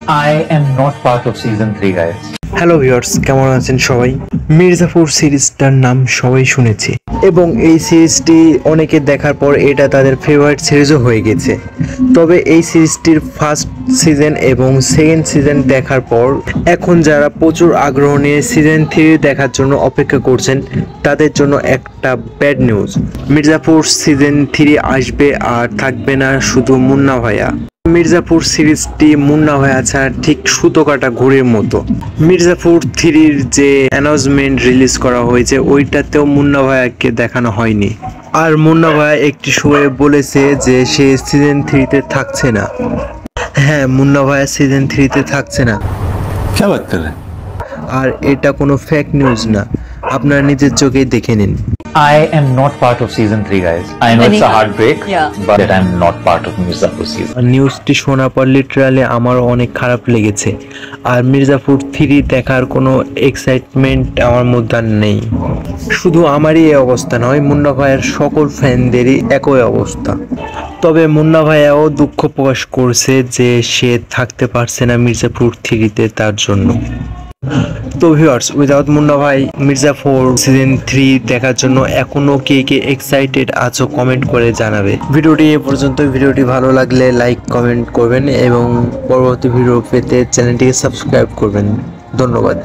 I am not part of season 3, guys. Hello viewers, কেমন আছেন সবাই? মির্জাপুর সিরিজটার নাম সবাই শুনেছে এবং এই সিরিজটি অনেকে দেখার পর এটা তাদের ফেভারিট সিরিজও হয়ে গেছে। তবে এই সিরিজটির ফার্স্ট সিজন এবং সেকেন্ড সিজন দেখার পর এখন যারা প্রচুর আগ্রহ নিয়ে সিজন 3 দেখার জন্য অপেক্ষা করছেন তাদের জন্য একটা ব্যাড নিউজ। মির্জাপুর সিজন 3 আসবে আর থাকবে না শুধু মুন্না ভাইয়া। মির্জাপুর সিরিজটি মুন্না ভাইয়া ছাড়া ঠিক সুতো কাটা ঘুড়ির মতো। মির্জাপুর 3-র যে অ্যানাউন্সমেন্ট রিলিজ করা হয়েছে ওইটাতেও মুন্না ভাইয়াকে দেখানো হয়নি। আর মুন্না ভাইয়া একটি শোয়ে বলেছে যে সে সিজন 3-তে থাকছে না। হ্যাঁ, মুন্না ভাইয়া সিজন 3-তে থাকছে না। क्या बात कर रहे हैं? আর এটা কোনো ফেক নিউজ না, আপনারা নিজের চোখেই দেখে নিন। I am not part of season 3, guys. I know it's a heartbreak, but I'm not part of Mirzapur season. নিউজটি শোনার পর লিটারালি আমার অনেক খারাপ লেগেছে। আর মির্জাপুর 3 দেখার কোনো এক্সাইটমেন্ট আমার মধ্যে আর নেই। শুধু আমারই এই অবস্থা নয়, মুন্না ভাইয়ের সকল ফ্যানদেরই একই অবস্থা। তবে মুন্না ভাইয়াও দুঃখ প্রকাশ করছে যে সে থাকতে পারছে না মির্জাপুর 3-তে তার জন্য। তো ভিউয়ার্স, উইদাউট মুন্না ভাই মির্জাপুর সিজন 3 দেখার জন্য এখনো কে কে এক্সাইটেড আছো কমেন্ট করে জানাবে। ভিডিওটি এ পর্যন্ত। ভিডিওটি ভালো লাগলে লাইক কমেন্ট করবেন এবং পরবর্তী ভিডিও পেতে চ্যানেলটিকে সাবস্ক্রাইব করবেন। ধন্যবাদ।